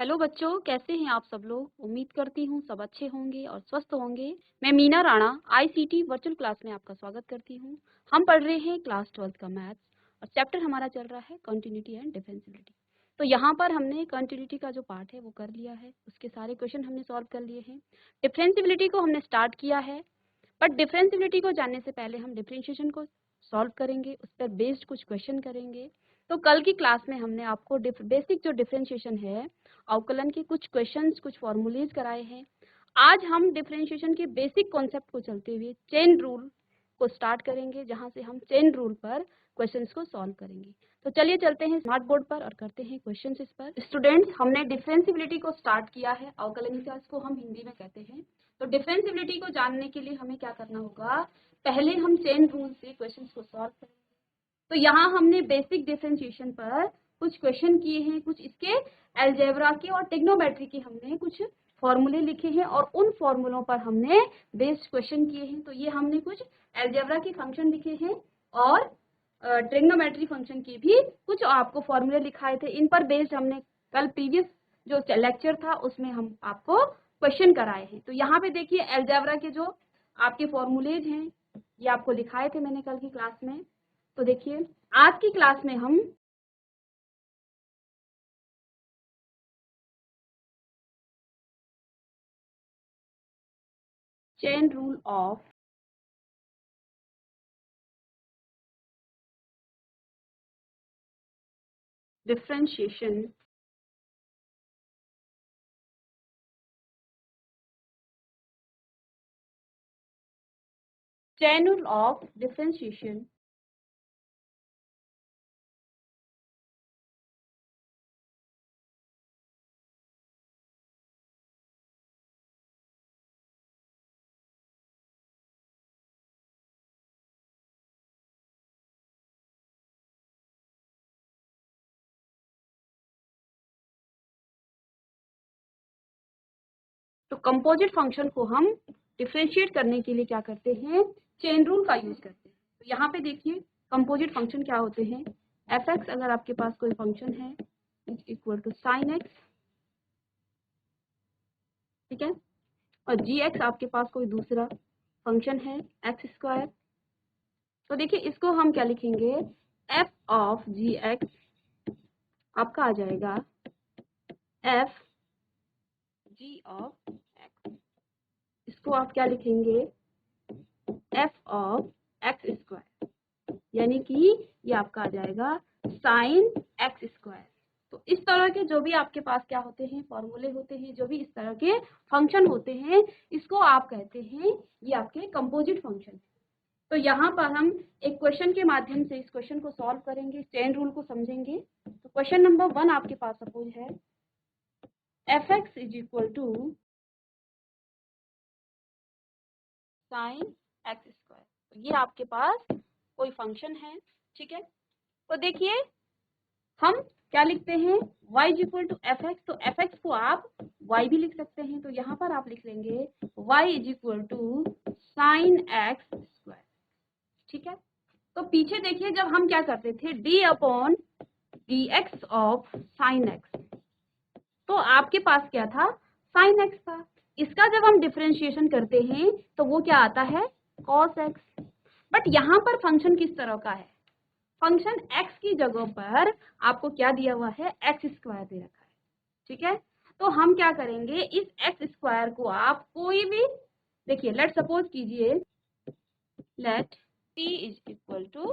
Hello बच्चों, कैसे हैं आप सब लोग। उम्मीद करती हूँ सब अच्छे होंगे और स्वस्थ होंगे। मैं Meena Rana ICT virtual class में आपका स्वागत करती हूँ। हम पढ़ रहे हैं क्लास 12 का मैथ्स और चैप्टर हमारा चल रहा है कंटिन्यूटी एंड डिफरेंशियबिलिटी। तो यहाँ पर हमने कंटिन्यूटी का जो पार्ट है वो कर लिया है, उसके सारे क्वेश्चन हमने सॉल्व कर लिए हैं। डिफरेंशियबिलिटी को हमने स्टार्ट किया है, बट डिफरेंशियबिलिटी को जानने से पहले हम डिफरेंशिएशन को सॉल्व करेंगे, उस पर बेस्ड कुछ क्वेश्चन करेंगे। तो कल की क्लास में हमने आपको बेसिक जो डिफरेंशिएशन है, अवकलन के कुछ क्वेश्चंस, कुछ फॉर्मूलेज कराए हैं। आज हम डिफरेंशिएशन के बेसिक कॉन्सेप्ट को चलते हुए चेन रूल को स्टार्ट करेंगे, जहां से हम चेन रूल पर क्वेश्चंस को सॉल्व करेंगे। तो चलिए चलते हैं स्मार्ट बोर्ड पर और करते हैं क्वेश्चंस इस पर। स्टूडेंट्स, हमने डिफरेंशियबिलिटी को स्टार्ट किया है, अवकलनिका इसको हम हिंदी में कहते हैं। तो डिफरेंशियबिलिटी को जानने के लिए हमें क्या करना होगा, पहले हम चेन रूल से क्वेश्चंस को सॉल्व करेंगे। तो यहाँ हमने बेसिक डिफरेंशिएशन पर कुछ क्वेश्चन किए हैं, कुछ इसके अलजेब्रा के और ट्रिग्नोमेट्री के हमने कुछ फॉर्मूले लिखे हैं और उन फॉर्मूलों पर हमने बेस्ड क्वेश्चन किए हैं। तो ये हमने कुछ अलजेब्रा के फंक्शन लिखे हैं और ट्रिग्नोमेट्री फंक्शन के भी कुछ आपको फॉर्मूले लिखाए थे। इन पर बेस्ड हमने कल प्रीवियस जो लेक्चर था उसमें हम आपको क्वेश्चन कराए हैं। तो यहाँ पे देखिए अलजेब्रा के जो आपके फॉर्मूलेज हैं ये आपको लिखाए थे मैंने कल की क्लास में। तो देखिए आज की क्लास में हम chain rule of differentiation chain rule of differentiation तो कंपोजिट फंक्शन को हम डिफरेंशिएट करने के लिए क्या करते हैं, चेन रूल का यूज करते हैं। तो यहाँ पे देखिए कंपोजिट फंक्शन क्या होते हैं। एफ एक्स अगर आपके पास कोई फंक्शन है is equal to sine x, ठीक है, और जी एक्स आपके पास कोई दूसरा फंक्शन है एक्स स्क्वायर। तो देखिए इसको हम क्या लिखेंगे, एफ ऑफ जी एक्स आपका आ जाएगा एफ जी ऑफ एक्स। इसको आप क्या लिखेंगे, एफ ऑफ एक्स स्क्वायर, यानी कि ये आपका आ जाएगा साइन एक्स स्क्वायर। तो इस तरह के जो भी आपके पास क्या होते हैं, फॉर्मूले होते हैं, जो भी इस तरह के फंक्शन होते हैं, इसको आप कहते हैं ये आपके कंपोजिट फंक्शन है। तो यहाँ पर हम एक क्वेश्चन के माध्यम से इस क्वेश्चन को सॉल्व करेंगे, चेन रूल को समझेंगे। तो क्वेश्चन नंबर 1 आपके पास सपोज है f x is equal to sine x square. ये आपके पास कोई फंक्शन है, ठीक है। तो देखिए हम क्या लिखते हैं, y is equal to f x. तो एफ एक्स को आप y भी लिख सकते हैं। तो यहाँ पर आप लिख लेंगे y is equal to sine x square, ठीक है। तो पीछे देखिए जब हम क्या करते थे, d upon D x of sine x, तो आपके पास क्या था, साइन एक्स था। इसका जब हम डिफरेंशिएशन करते हैं तो वो क्या आता है, कॉस एक्स। बट यहाँ पर फंक्शन किस तरह का है, फंक्शन x की जगह पर आपको क्या दिया हुआ है, एक्स स्क्वायर दे रखा है, ठीक है। तो हम क्या करेंगे, इस एक्स स्क्वायर को आप कोई भी, देखिए लेट सपोज कीजिए, let t is equal to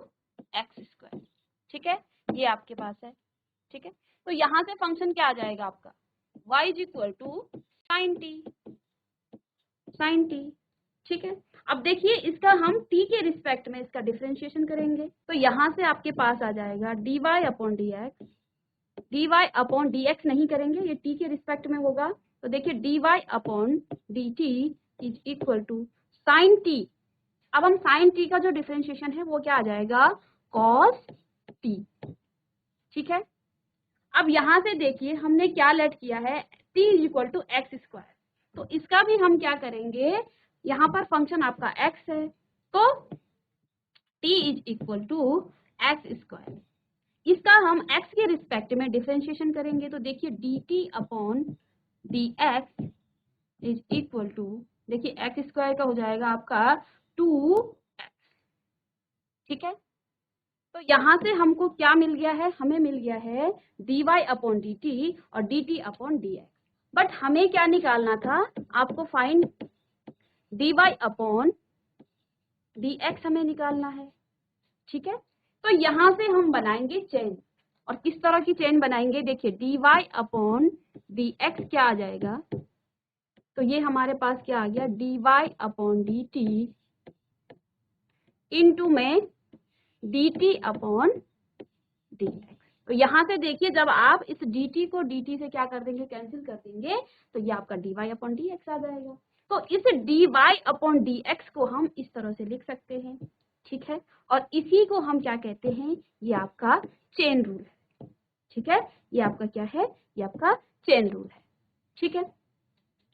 x square, ठीक है, ये आपके पास है, ठीक है। तो यहाँ से फंक्शन क्या आ जाएगा आपका, y is equal to sine t, sine t, ठीक है। अब देखिए इसका हम t के रिस्पेक्ट में इसका डिफरेंशिएशन करेंगे। तो यहाँ से आपके पास आ जाएगा dy upon D x, d Y upon D x नहीं करेंगे, ये t के रिस्पेक्ट में होगा। तो देखिए dy upon D t is equal to sine t. अब हम साइन टी का जो डिफरेंशिएशन है वो क्या आ जाएगा, कॉस टी, ठीक है। अब यहाँ से देखिए हमने क्या लेट किया है, t is equal to x square. तो इसका भी हम क्या करेंगे, यहाँ पर फंक्शन आपका x है, तो t is equal to x square, इसका हम x के रिस्पेक्ट में डिफरेंशिएशन करेंगे तो देखिए dt upon dx is equal to, देखिए एक्स स्क्वायर का हो जाएगा आपका 2x। ठीक है, तो यहाँ से हमको क्या मिल गया है, हमें मिल गया है dy अपॉन dt और dt अपॉन dx। बट हमें क्या निकालना था, आपको फाइंड dy अपॉन dx हमें निकालना है। ठीक है, तो यहाँ से हम बनाएंगे चेन, और किस तरह की चेन बनाएंगे, देखिए dy अपॉन dx क्या आ जाएगा, तो ये हमारे पास क्या आ गया dy अपॉन dt इंटू में dt अपॉन dx। तो यहाँ से देखिए जब आप इस dt को dt से क्या कर देंगे, कैंसिल कर देंगे, तो ये आपका dy अपॉन dx आ जाएगा। तो इस dy अपॉन dx को हम इस तरह से लिख सकते हैं। ठीक है, और इसी को हम क्या कहते हैं, ये आपका चेन रूल है। ठीक है, ये आपका क्या है, ये आपका चेन रूल है। ठीक है,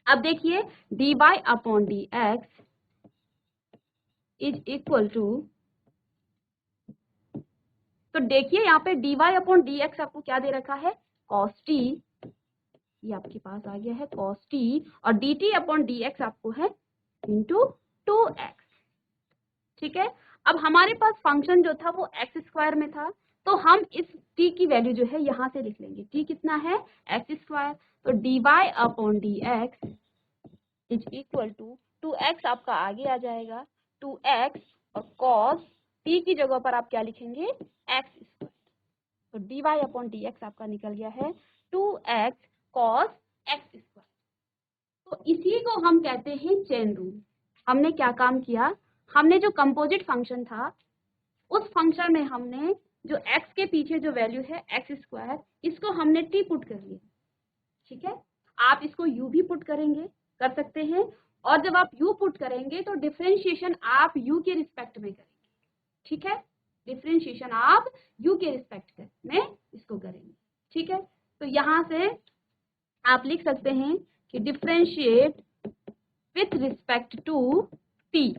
अब देखिए dy upon dx is equal to, तो देखिए यहाँ पे dy अपॉन dx आपको क्या दे रखा है, cos t, ये आपके पास आ गया है cos t, और dt अपॉन dx आपको है इंटू 2x। ठीक है, अब हमारे पास फंक्शन जो था वो एक्स स्क्वायर में था, तो हम इस t की वैल्यू जो है यहाँ से लिख लेंगे, t कितना है एक्स स्क्वायर, तो dy upon dx is equal to 2x आपका आगे आ जाएगा 2x, और cos t की जगह पर आप क्या लिखेंगे एक्स स्क्वायर, तो dy अपॉन dx आपका निकल गया है 2x cos x स्क्वायर। तो इसी को हम कहते हैं चेन रूल। हमने क्या काम किया, हमने जो कंपोजिट फंक्शन था उस फंक्शन में हमने जो x के पीछे जो वैल्यू है एक्स स्क्वायर, इसको हमने t पुट कर लिया। ठीक है, आप इसको u भी पुट करेंगे, कर सकते हैं, और जब आप u पुट करेंगे तो डिफरेंशिएशन आप u के रिस्पेक्ट में करेंगे। ठीक है, डिफरेंशिएशन आप u के रिस्पेक्ट में इसको करेंगे। ठीक है, तो यहाँ से आप लिख सकते हैं कि differentiate with respect to t।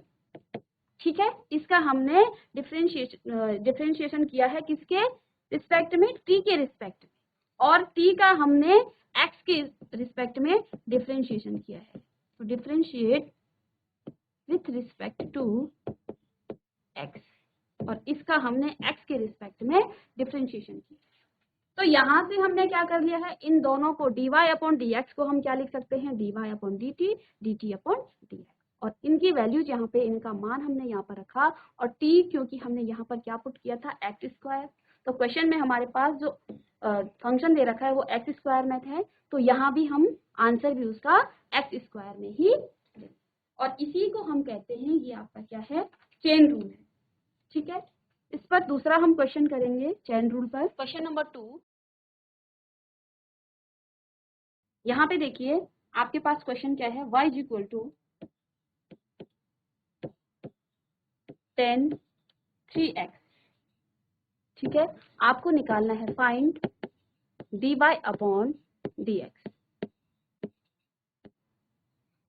ठीक है, इसका हमने डिफरेंशिएशन किया है किसके रिस्पेक्ट में, t के रिस्पेक्ट में, और t का हमने x के रिस्पेक्ट में डिफरेंशिएशन किया है। तो differentiate with respect to x, और इसका हमने x के रिस्पेक्ट में डिफरेंशिएशन किया। तो यहाँ से हमने क्या कर लिया है, इन दोनों को dy अपॉन dx को हम क्या लिख सकते हैं, dy upon dt, dt upon dx, और इनकी वैल्यूज यहाँ पे, इनका मान हमने यहाँ पर रखा, और t क्योंकि हमने यहाँ पर क्या पुट किया था एक्स स्क्वायर, तो क्वेश्चन में हमारे पास जो फंक्शन दे रखा है वो एक्स स्क्वायर में है, तो यहाँ भी हम आंसर भी उसका एक्स स्क्वायर में ही, और इसी को हम कहते हैं, ये आपका क्या है चेन रूल है। ठीक है, इस पर दूसरा हम क्वेश्चन करेंगे चेन रूल पर, क्वेश्चन नंबर 2। यहाँ पे देखिए आपके पास क्वेश्चन क्या है, y is equal to 10 3x। ठीक है, आपको निकालना है फाइंड dy अपॉन dx।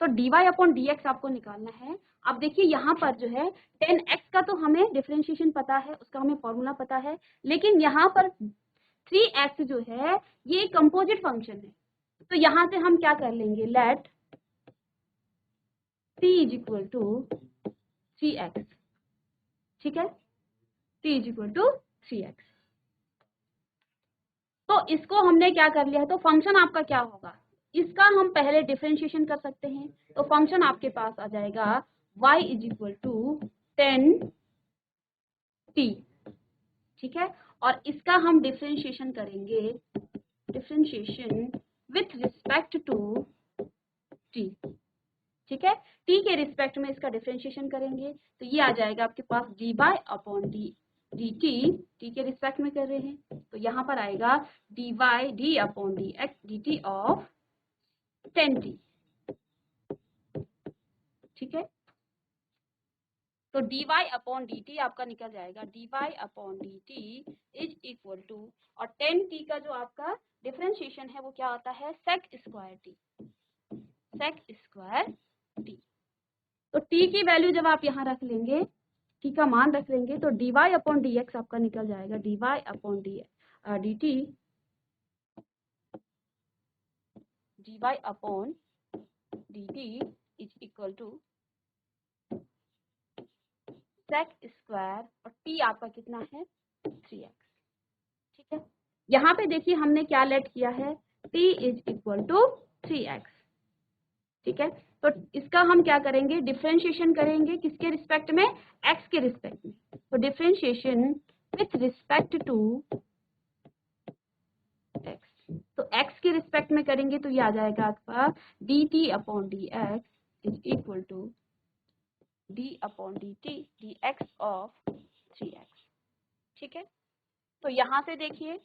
तो dy अपॉन dx आपको निकालना है। अब देखिए यहाँ पर जो है 10x का तो हमें डिफरेंशिएशन पता है, उसका हमें फॉर्मूला पता है, लेकिन यहाँ पर 3x जो है ये कंपोजिट फंक्शन है, तो यहाँ से हम क्या कर लेंगे, let t is equal to 3x। ठीक है, t is equal to 3x, तो इसको हमने क्या कर लिया है, तो फंक्शन आपका क्या होगा, इसका हम पहले डिफरेंशिएशन कर सकते हैं, तो फंक्शन आपके पास आ जाएगा y is equal to 10t। ठीक है, और इसका हम डिफरेंशिएशन करेंगे, differentiation with respect to t। ठीक है, t के रिस्पेक्ट में इसका डिफरेंशिएशन करेंगे, तो ये आ जाएगा आपके पास dy अपॉन dt, t के रिस्पेक्ट में कर रहे हैं, तो यहाँ पर आएगा dy upon dx dt of 10t। ठीक है, तो dy अपॉन dt आपका निकल जाएगा dy upon dt is equal to, और 10t का जो आपका डिफरेंशिएशन है वो क्या होता है, sec square t, sec square t। तो t की वैल्यू जब आप यहाँ रख लेंगे, t का मान रख लेंगे, तो dy अपॉन dx आपका निकल जाएगा dy upon dx d t d Y upon D t is equal to sec square और टी आपका कितना है 3x। ठीक है, यहाँ पे देखिए हमने क्या लेट किया है, t is equal to 3x। ठीक है, तो इसका हम क्या करेंगे, डिफरेंशिएशन करेंगे किसके रिस्पेक्ट में, x के रिस्पेक्ट में। तो differentiation with respect to x, तो x के रिस्पेक्ट में करेंगे तो ये आ जाएगा आपका dt upon dx is equal to d upon dt dx of 3x। ठीक है, तो यहाँ से देखिए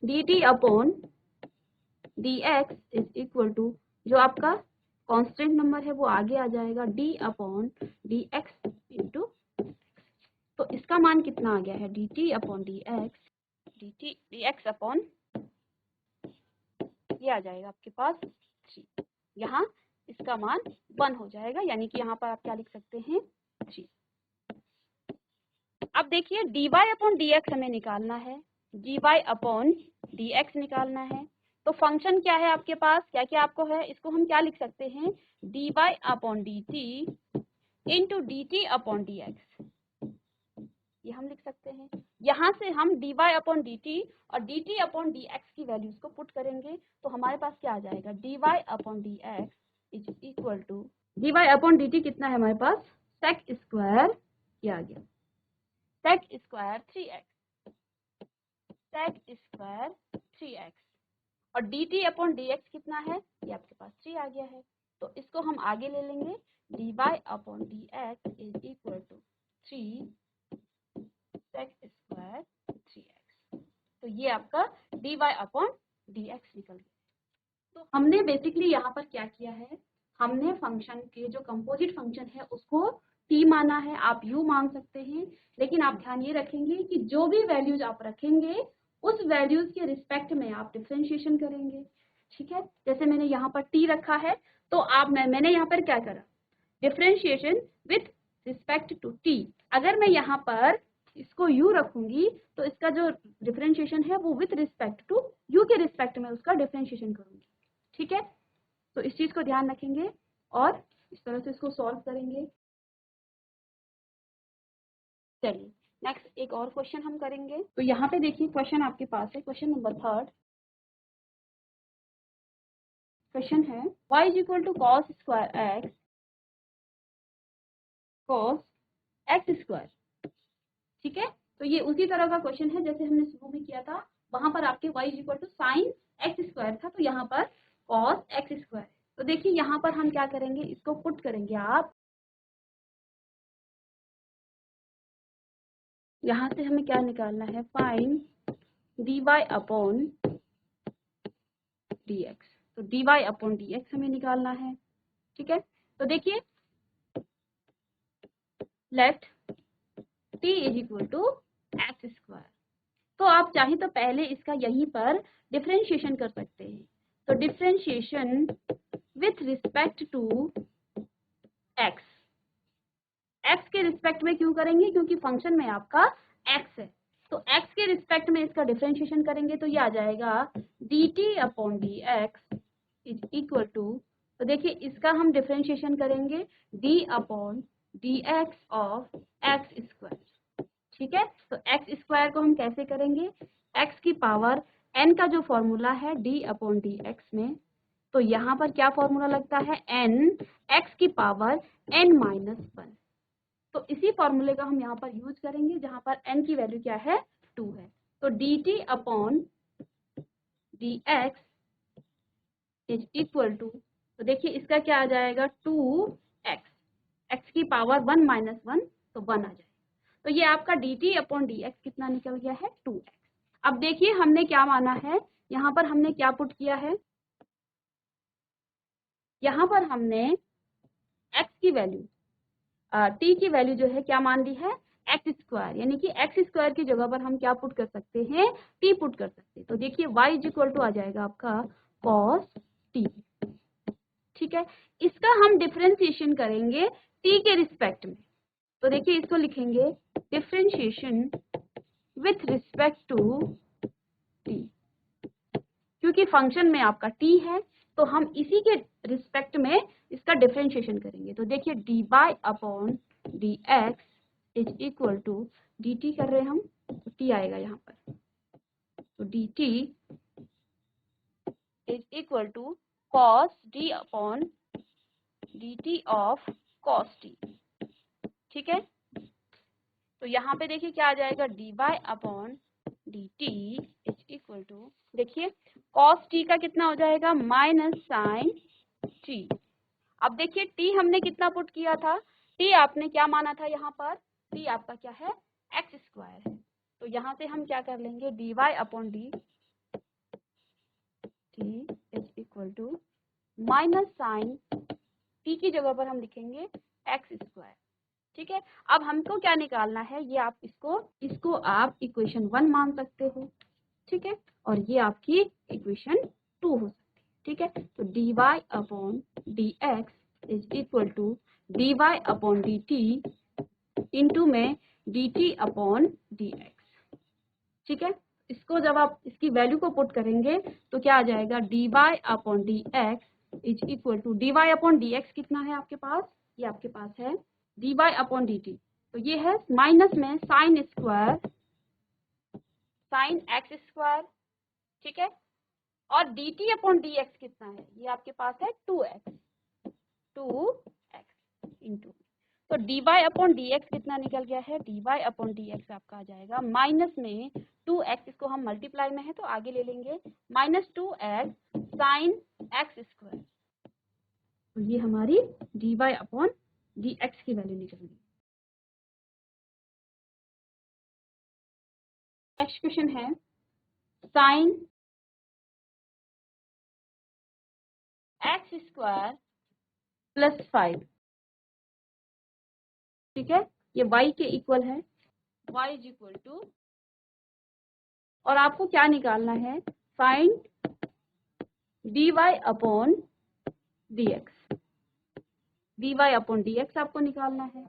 dt upon dx is equal टू जो आपका कांस्टेंट नंबर है वो आगे आ जाएगा d अपॉन dx इंटू, तो इसका मान कितना आ गया है, dt upon dt dx upon ये आ जाएगा आपके पास 3, यहाँ इसका मान 1 हो जाएगा, यानी कि यहाँ पर आप क्या लिख सकते हैं 3। अब देखिए dy अपॉन dx हमें निकालना है, dy अपॉन dx निकालना है। तो फंक्शन क्या है आपके पास, क्या क्या आपको है, इसको हम क्या लिख सकते हैं, dy upon dt into dt upon dx, ये हम लिख सकते हैं। यहाँ से हम dy अपॉन dt और dt अपॉन dx की वैल्यूज को पुट करेंगे तो हमारे पास क्या आ जाएगा, dy upon dx is equal to dy upon dt कितना है हमारे पास, सेक स्क्वायर, ये आ गया सेक स्क्वायर 3x, सेक स्क्वायर 3x और dt अपॉन dx कितना है, ये आपके पास 3 आ गया है। तो इसको हम आगे ले लेंगे, dy upon dx is equal to 3 sec square 3x। तो ये आपका dy अपॉन dx निकल गया। तो हमने बेसिकली यहाँ पर क्या किया है, हमने फंक्शन के जो कंपोजिट फंक्शन है उसको t माना है, आप u मान सकते हैं, लेकिन आप ध्यान ये रखेंगे कि जो भी वैल्यूज आप रखेंगे उस वैल्यूज के रिस्पेक्ट में आप डिफरेंशिएशन करेंगे। ठीक है, जैसे मैंने यहाँ पर t रखा है तो आप मैंने यहाँ पर क्या करा, differentiation with respect to t। अगर मैं यहाँ पर इसको u रखूंगी तो इसका जो डिफरेंशिएशन है वो विथ रिस्पेक्ट टू u के रिस्पेक्ट में उसका डिफरेंशिएशन करूंगी। ठीक है, तो इस चीज को ध्यान रखेंगे और इस तरह से इसको सॉल्व करेंगे। चलिए नेक्स्ट एक और क्वेश्चन हम करेंगे। तो यहाँ पे देखिए क्वेश्चन आपके पास है, क्वेश्चन नंबर 3 क्वेश्चन है y is equal to cos square x cos x square. ठीक है, तो ये उसी तरह का क्वेश्चन है जैसे हमने शुरू में किया था, वहां पर आपके y is equal to sine x square था, तो यहाँ पर कॉस एक्स स्क्वायर। तो देखिए यहाँ पर हम क्या करेंगे, इसको पुट करेंगे आप, यहाँ से हमें क्या निकालना है, फाइन dy अपॉन dx। तो dy अपॉन dx हमें निकालना है। ठीक है, तो देखिए let t is equal to x square. तो आप चाहें तो पहले इसका यहीं पर डिफरेंशिएशन कर सकते हैं। तो differentiation with respect to x, x के रिस्पेक्ट में क्यों करेंगे, क्योंकि फंक्शन में आपका x है, तो x के रिस्पेक्ट में इसका डिफरेंशिएशन करेंगे तो ये आ जाएगा dt upon dx is equal to, तो देखिए इसका हम डिफरेंशिएशन करेंगे d upon dx of x square. ठीक है, तो x स्क्वायर को हम कैसे करेंगे, x की पावर n का जो फॉर्मूला है d अपॉन dx में, तो यहाँ पर क्या फॉर्मूला लगता है, n x की पावर n माइनस 1। तो इसी फॉर्मूले का हम यहाँ पर यूज करेंगे जहाँ पर n की वैल्यू क्या है, 2 है। तो dt upon dx is equal to, तो देखिए इसका क्या आ जाएगा 2x, x की पावर 1 माइनस 1 तो 1 आ जाएगा। तो ये आपका dt अपॉन dx कितना निकल गया है, 2x। अब देखिए हमने क्या माना है, यहाँ पर हमने क्या पुट किया है, यहाँ पर हमने x की वैल्यू t की वैल्यू जो है क्या मान ली है, एक्स स्क्वायर, यानी कि एक्स स्क्वायर की जगह पर हम क्या पुट कर सकते हैं, t पुट कर सकते हैं। तो देखिए y इज इक्वल टू आ जाएगा आपका cos t। ठीक है, इसका हम डिफरेंशिएशन करेंगे t के रिस्पेक्ट में। तो देखिए इसको लिखेंगे differentiation with respect to t. क्योंकि फंक्शन में आपका टी है तो हम इसी के रिस्पेक्ट में इसका डिफरेंशिएशन करेंगे। तो देखिए d y upon D x is equal to d t कर रहे हैं हम, तो टी आएगा यहाँ पर, तो d t is equal to cos d upon D t of cos t. ठीक है, तो यहाँ पे देखिए क्या आ जाएगा, d y upon D t is equal to, देखिए कॉस टी का कितना हो जाएगा, माइनस साइन टी। अब देखिए टी हमने कितना पुट किया था, टी आपने क्या माना था यहाँ पर, टी आपका क्या है, एक्स स्क्वायर है। तो यहाँ से हम क्या कर लेंगे, d Y upon D t is equal to minus sine t की जगह पर हम लिखेंगे एक्स स्क्वायर। ठीक है, अब हमको क्या निकालना है, ये आप इसको आप इक्वेशन 1 मान सकते हो। ठीक है, और ये आपकी इक्वेशन 2 हो सकती है। ठीक है, तो D Y upon D x is equal to D Y upon D T into में D T upon D x. ठीक है, इसको जब आप इसकी वैल्यू को पुट करेंगे तो क्या आ जाएगा, d Y upon D x is equal to D Y upon D x कितना है आपके पास, ये आपके पास है D Y upon D t, तो ये है माइनस में sine square sine x square. ठीक है, और D T upon D x कितना है, ये आपके पास है 2x इंटू, तो D Y upon D x कितना निकल गया है, D Y upon D x आपका आ जाएगा माइनस में 2x, इसको हम मल्टीप्लाई में है तो आगे ले लेंगे, minus 2x sign x square. तो ये हमारी d Y upon D x की वैल्यू निकल गई। नेक्स्ट क्वेश्चन है साइन एक्स स्क्वायर प्लस 5। ठीक है, ये y के इक्वल है, y इज इक्वल टू, और आपको क्या निकालना है, find d Y upon D x, d Y upon D x आपको निकालना है।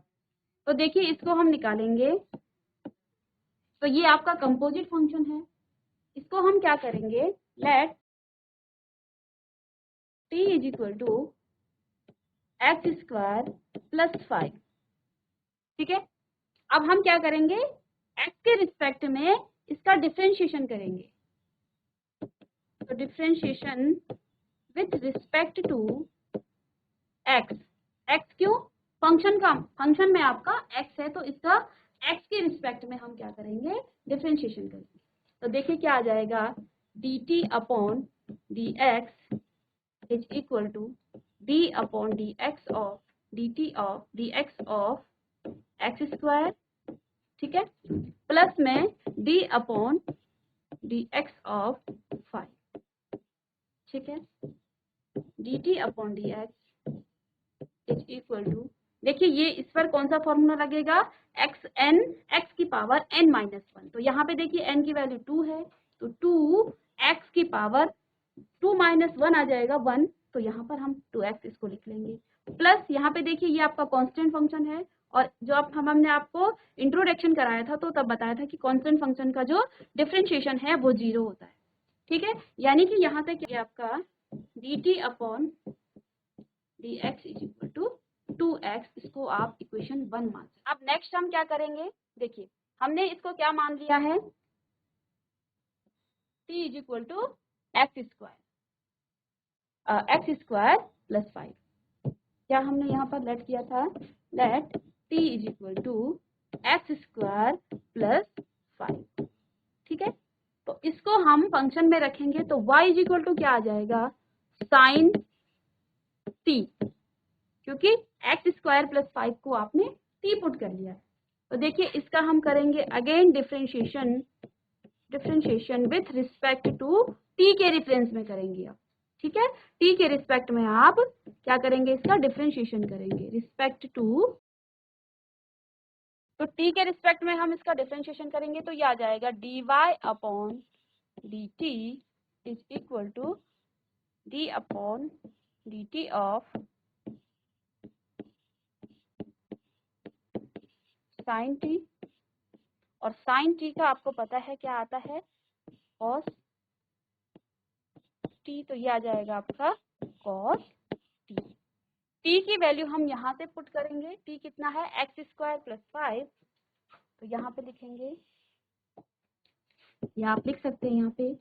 तो देखिए इसको हम निकालेंगे, तो ये आपका कंपोजिट फंक्शन है, इसको हम क्या करेंगे, let t is equal to x square plus 5। ठीक है, अब हम क्या करेंगे, x के रिस्पेक्ट में इसका डिफरेंशिएशन करेंगे, तो differentiation with respect to x, x क्यों, फंक्शन में आपका x है तो इसका x के रिस्पेक्ट में हम क्या करेंगे, डिफरेंशिएशन करेंगे। तो देखिए क्या आ जाएगा, dt upon D x is equal to d upon D x of d x of x square. ठीक है, प्लस में d upon D x of 5। ठीक है, dt upon D x is equal to, देखिए ये इस पर कौन सा फॉर्मूला लगेगा, x की पावर n माइनस 1। तो यहाँ पे देखिए n की वैल्यू 2 है, तो 2x की पावर 2 माइनस 1 आ जाएगा 1, तो यहाँ पर हम 2x इसको लिख लेंगे। प्लस यहाँ पे देखिए ये आपका कांस्टेंट फंक्शन है, और जो हमने आपको इंट्रोडक्शन कराया था तो तब बताया था कि कांस्टेंट फंक्शन का जो डिफरेंशिएशन है वो 0 होता है। ठीक है, यानी कि यहाँ से क्या आपका dt upon D x is equal to 2x, इसको आप इक्वेशन 1 मान सकते। अब नेक्स्ट हम क्या करेंगे, देखिए हमने इसको क्या मान लिया है, t is equal to x square plus 5। क्या हमने यहाँ पर लेट किया था, let t is equal to x square plus 5। ठीक है, तो इसको हम फंक्शन में रखेंगे तो y इज इक्वल टू क्या आ जाएगा, साइन t, क्योंकि एक्स स्क्वायर प्लस 5 को आपने t पुट कर लिया है। तो देखिए इसका हम करेंगे again differentiation with respect to t के रेफरेंस में करेंगे आप। ठीक है, t के रिस्पेक्ट में आप क्या करेंगे, इसका डिफरेंशिएशन करेंगे रिस्पेक्ट टू, तो t के रिस्पेक्ट में हम इसका डिफरेंशिएशन करेंगे तो ये आ जाएगा dy upon dt is equal to d upon dt of sine t, और साइन टी का आपको पता है क्या आता है, कॉस टी, तो ये आ जाएगा आपका कॉस टी। टी की वैल्यू हम यहाँ से पुट करेंगे, टी कितना है एक्स स्क्वायर प्लस 5, तो यहाँ पे लिखेंगे, या आप लिख सकते हैं यहाँ पे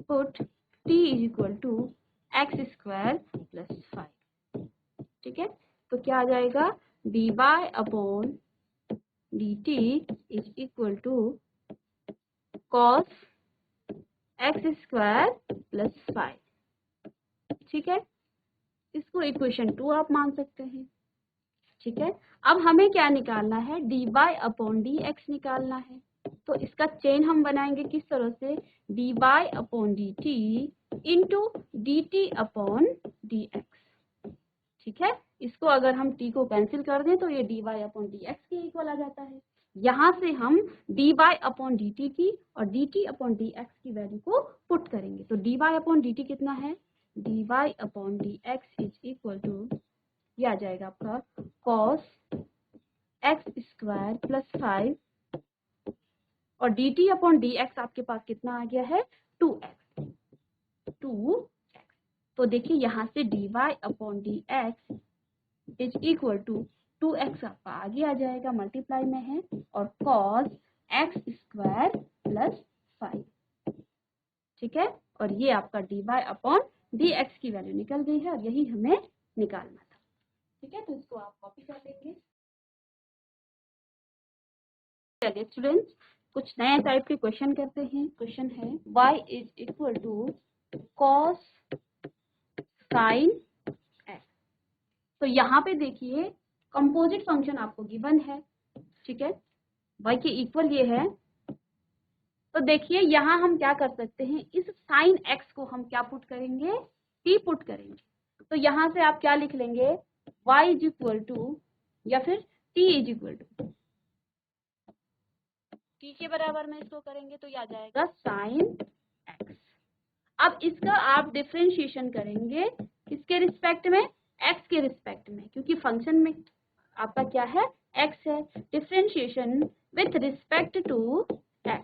put t is equal to x square plus 5, ठीक है। तो क्या आ जाएगा, d Y upon D t is equal to cos x square plus 5, ठीक है। इसको इक्वेशन 2 आप मान सकते हैं, ठीक है। अब हमें क्या निकालना है, D Y upon D x निकालना है। तो इसका चेन हम बनाएंगे किस तरह से, d Y upon D T into D T upon D x, ठीक है। इसको अगर हम टी को कैंसिल कर दें तो ये d Y upon D x के इक्वल आ जाता है। यहाँ से हम d Y upon D t की और D T upon D x की वैल्यू को पुट करेंगे। तो D Y upon D T कितना है, D Y upon D x is equal to, ये आ जाएगा आपका कॉस एक्स स्क्वायर प्लस 5 और D T upon D X आपके पास कितना आ गया है, 2x। तो देखिए यहाँ से d Y upon D x is equal to 2x आपका आगे आ जाएगा, मल्टीप्लाई में है, और कॉस एक्स स्क्वायर प्लस 5, ठीक है। और ये आपका d Y upon D x की वैल्यू निकल गई है और यही हमें निकालना था, ठीक है। तो इसको आप कॉपी कर लेंगे। चलिए स्टूडेंट्स, कुछ नए टाइप के क्वेश्चन करते हैं। क्वेश्चन है y is equal to cos sine x. तो यहाँ पे देखिए कंपोजिट फंक्शन आपको गिवन है, ठीक है, y के इक्वल ये है। तो देखिए यहाँ हम क्या कर सकते हैं, इस साइन x को हम क्या पुट करेंगे, t पुट करेंगे। तो यहाँ से आप क्या लिख लेंगे, y इज इक्वल टू, या फिर t is equal to, t के बराबर में इसको करेंगे तो ये आ जाएगा साइन x। अब इसका आप डिफरेंशिएशन करेंगे किसके रिस्पेक्ट में, x के रिस्पेक्ट में, क्योंकि फंक्शन में आपका क्या है, x है। Differentiation with respect to x,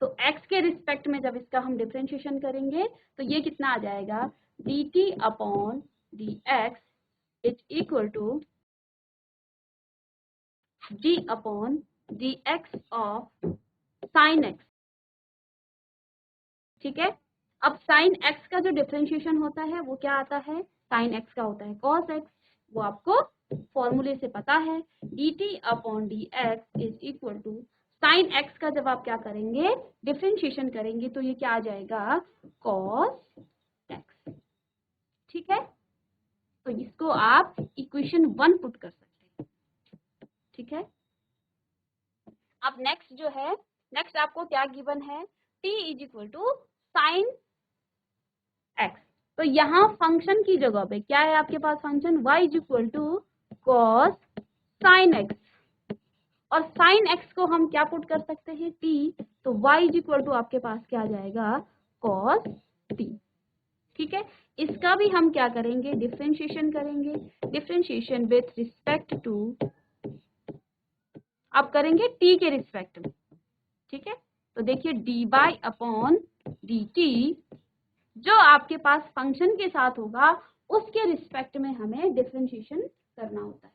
तो x के रिस्पेक्ट में जब इसका हम डिफरेंशिएशन करेंगे तो ये कितना आ जाएगा, dt upon dx is equal to d upon dx of sine x, ठीक है। अब साइन x का जो डिफरेंशिएशन होता है वो क्या आता है, साइन x का होता है कॉस x, वो आपको फॉर्मूले से पता है। dt upon dx is equal to sine x का जब आप क्या करेंगे, डिफरेंशिएशन करेंगे तो ये क्या आ जाएगा, कॉस x, ठीक है। तो इसको आप इक्वेशन 1 पुट कर सकते हैं, ठीक है। अब नेक्स्ट जो है, नेक्स्ट आपको क्या गिवन है, t is equal to sine x। तो यहाँ फंक्शन की जगह पे क्या है आपके पास, function y is equal to cos sine x, और साइन x को हम क्या पुट कर सकते हैं, t। तो y इज इक्वल टू आपके पास क्या आ जाएगा, कॉस t, ठीक है। इसका भी हम क्या करेंगे, डिफरेंशिएशन करेंगे। डिफरेंशिएशन विथ रिस्पेक्ट टू, आप करेंगे t के रिस्पेक्ट में, ठीक है। तो देखिए d Y upon D t जो आपके पास फंक्शन के साथ होगा उसके रिस्पेक्ट में हमें डिफरेंशिएशन करना होता है।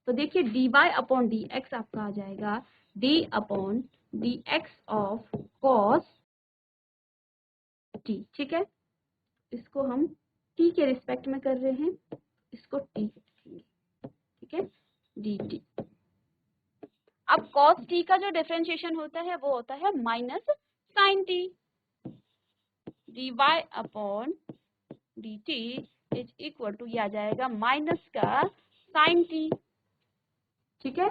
तो देखिए d Y upon D x आपका आ जाएगा d upon D x of cos t, ठीक है। इसको हम टी के रिस्पेक्ट में कर रहे हैं, इसको टी लिखेंगे, ठीक है, डी टी। अब कॉस टी का जो डिफरेंशिएशन होता है वो होता है minus sine t, d Y upon D t is equal to, ये आ जाएगा माइनस का साइन टी, ठीक है।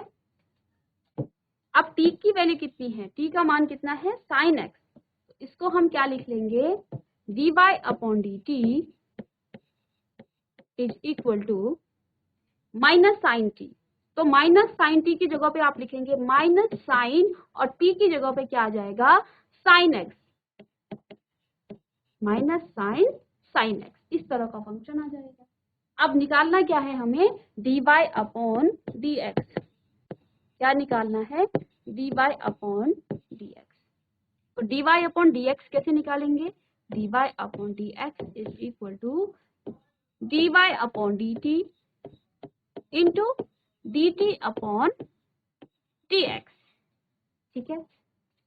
अब t की वैल्यू कितनी है, t का मान कितना है, साइन x। तो इसको हम क्या लिख लेंगे, d Y upon D t is equal to minus sine t. तो माइनस साइन टी की जगह पे आप लिखेंगे माइनस साइन, और t की जगह पे क्या आ जाएगा, sine x, minus sine sine x, इस तरह का फंक्शन आ जाएगा। अब निकालना क्या है हमें, D Y upon D X, क्या निकालना है, D Y upon D x. तो D Y upon D X कैसे निकालेंगे? D Y upon D x is equal to D Y upon D T into D T upon D x. ठीक है,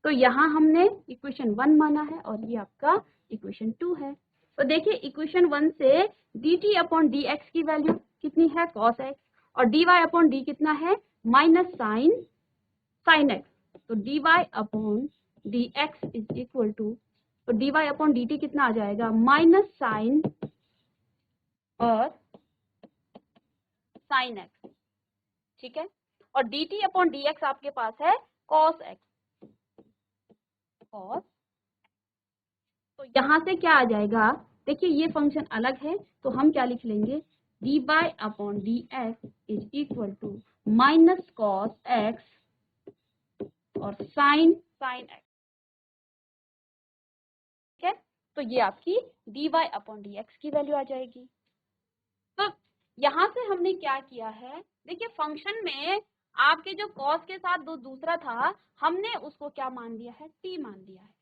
तो यहाँ हमने इक्वेशन 1 माना है और ये आपका इक्वेशन 2 है। तो देखिए इक्वेशन 1 से D T upon D x की वैल्यू कितनी है? कॉस एक्स, और डी वाई अपॉन डी कितना है? Minus sine x. तो D Y upon D x is equal to, तो D Y upon D T कितना आ जाएगा? माइनस साइन और साइन एक्स। ठीक है, और D T upon D X आपके पास है कॉस एक्स, कॉस। तो यहाँ से क्या आ जाएगा? देखिए ये फंक्शन अलग है तो हम क्या लिख लेंगे? D Y upon D x is equal to minus cos x और साइन एक्स। ठीक है, तो ये आपकी d Y upon D x की वैल्यू आ जाएगी। तो यहाँ से हमने क्या किया है? देखिए फंक्शन में आपके जो कॉस के साथ दूसरा था, हमने उसको क्या मान दिया है? टी मान दिया है।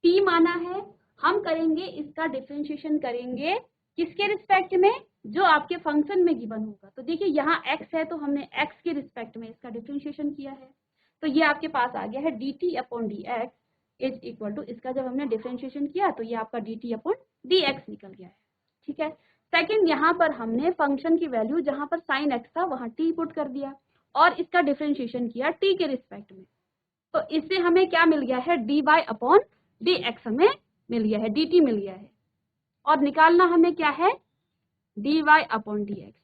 टी माना है, हम करेंगे इसका डिफरेंशिएशन करेंगे किसके रिस्पेक्ट में? जो आपके फंक्शन में गिवन होगा। तो देखिए यहाँ x है तो हमने x के रिस्पेक्ट में इसका डिफरेंशिएशन किया है, तो ये आपके पास आ गया है d T upon D x is equal to, इसका जब हमने डिफरेंशिएशन किया तो ये आपका d T upon D x निकल गया है। ठीक है, सेकंड यहाँ पर हमने फंक्शन की वैल्यू जहाँ पर साइन एक्स था वहाँ टी पुट कर दिया और इसका डिफरेंशिएशन किया टी के रिस्पेक्ट में। तो इससे हमें क्या मिल गया है? D Y upon D x हमें मिल गया है, डी टी मिल गया है। और निकालना हमें क्या है? D Y upon D X.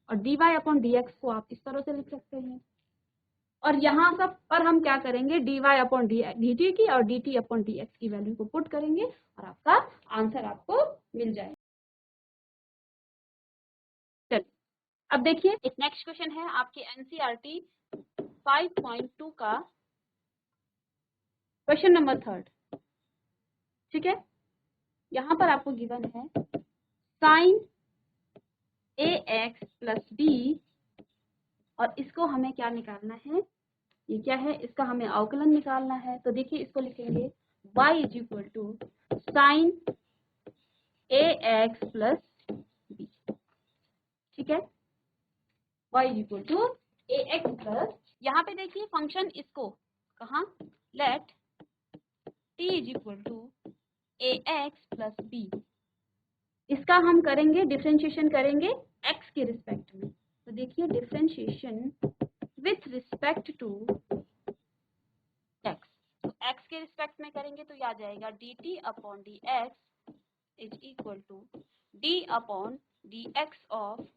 और D Y upon D X को आप इस तरह से लिख सकते हैं। और यहाँ सब पर हम क्या करेंगे? D Y upon D t की और D T upon D x की वैल्यू को पुट करेंगे और आपका आंसर आपको मिल जाएगा। चलिए अब देखिए एक नेक्स्ट क्वेश्चन है आपके एनसीईआरटी 5.2 का क्वेश्चन नंबर 3। ठीक है, यहाँ पर आपको गिवन है sign a x plus B, और इसको हमें क्या निकालना है? ये क्या है? इसका हमें अवकलन निकालना है। तो देखिए इसको लिखेंगे y is equal to sine a x plus b. ठीक है, y is equal to a x plus, यहाँ पे देखिए फंक्शन इसको कहाँ? Let t is equal to a x plus b, इसका हम करेंगे डिफरेंशिएशन करेंगे x के रिस्पेक्ट में। तो देखिए differentiation with respect to x, तो x के रिस्पेक्ट में करेंगे तो ये आ जाएगा d T upon D x is equal to d upon D x of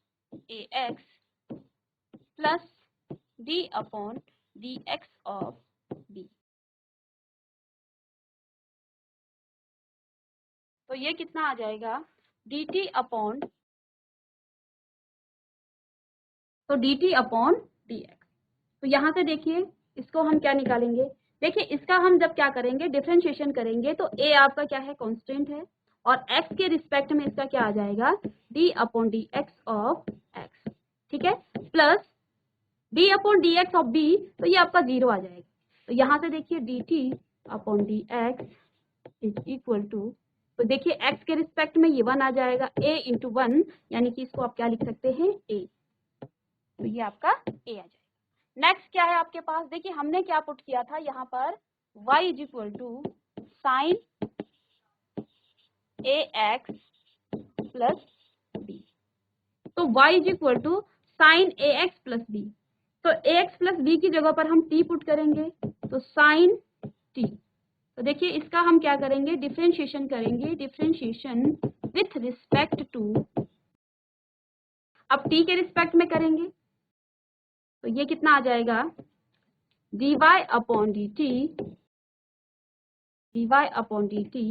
a x plus d upon D x of b. तो ये कितना आ जाएगा? डी टी अपॉन, तो d T upon D x. तो यहाँ से देखिए इसको हम क्या निकालेंगे? देखिए इसका हम जब क्या करेंगे? डिफरेंशिएशन करेंगे तो a आपका क्या है? कांस्टेंट है, और x के रिस्पेक्ट में इसका क्या आ जाएगा? d upon D x of x। ठीक है, plus d upon D x of b, तो ये आपका 0 आ जाएगा। तो यहाँ से देखिए d T upon D x is equal to, तो देखिए x के रिस्पेक्ट में ये 1 आ जाएगा, a इंटू 1, यानी कि इसको आप क्या लिख सकते हैं? a। तो ये आपका a आ जाएगा। नेक्स्ट क्या है आपके पास? देखिए हमने क्या पुट किया था यहाँ पर? y is equal to sine a x plus b. तो y is equal to sine a x plus b, तो ए एक्स प्लस बी की जगह पर हम t पुट करेंगे, तो साइन t। तो देखिए इसका हम क्या करेंगे? डिफरेंशिएशन करेंगे, डिफरेंशिएशन विथ रिस्पेक्ट टू, अब t के रिस्पेक्ट में करेंगे तो ये कितना आ जाएगा? D Y upon D t, d Y upon D t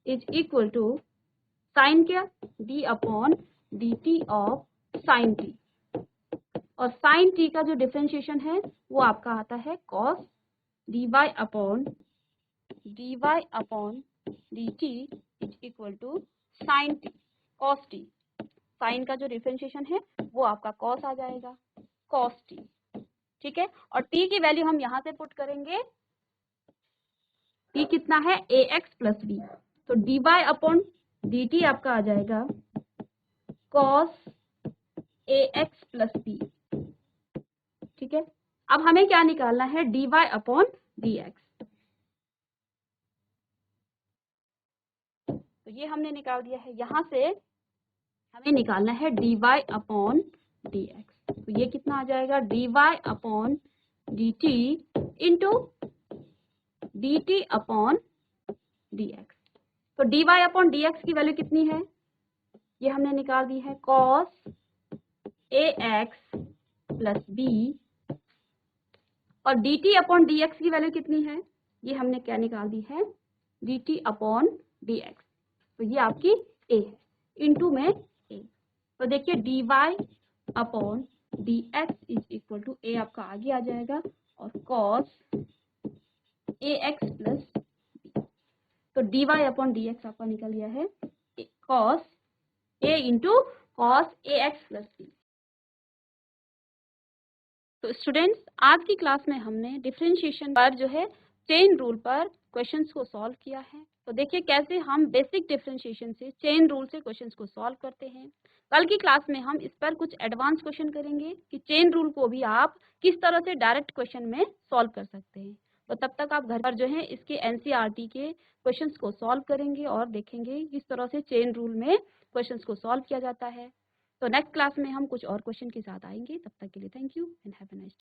is equal to sine क्या? d upon D t of sine t, और साइन t का जो डिफरेंशिएशन है वो आपका आता है cos d Y upon D t is equal to sine t cos t. Sine का जो डिफरेंशिएशन है वो आपका कॉस आ जाएगा, कॉस टी। ठीक है। और t की वैल्यू हम यहाँ से पुट करेंगे, t कितना है ax प्लस b, तो dy अपॉन dt आपका आ जाएगा cos ax प्लस b। ठीक है, अब हमें क्या निकालना है, dy अपॉन dx। तो ये हमने निकाल दिया है, यहाँ से हमें निकालना है dy अपॉन dx। तो ये कितना आ जाएगा, dy upon dt into dt upon dx। तो dy अपॉन dx की वैल्यू कितनी है, ये हमने निकाल दी है cos ax प्लस b, और dt अपॉन dx की वैल्यू कितनी है, ये हमने क्या निकाल दी है, dt अपॉन dx। तो ये आपकी a है, इंटू में a। तो देखिए dy upon dx is equal to a आपका आगे आ जाएगा और cos ax प्लस b। तो dy अपॉन dx आपका निकल गया है cos a into cos ax plus b। तो स्टूडेंट्स, आज की क्लास में हमने डिफरेंशिएशन पर जो है चेन रूल पर क्वेश्चंस को सॉल्व किया है। तो देखिए कैसे हम बेसिक डिफरेंशिएशन से चेन रूल से क्वेश्चंस को सॉल्व करते हैं। कल की क्लास में हम इस पर कुछ एडवांस क्वेश्चन करेंगे कि चेन रूल को भी आप किस तरह से डायरेक्ट क्वेश्चन में सॉल्व कर सकते हैं। तो तब तक आप घर पर जो है इसके एनसीईआरटी के क्वेश्चंस को सॉल्व करेंगे और देखेंगे किस तरह से चेन रूल में क्वेश्चंस को सॉल्व किया जाता है। तो नेक्स्ट क्लास में हम कुछ और क्वेश्चन के साथ आएंगे। तब तक के लिए thank you and have a nice day.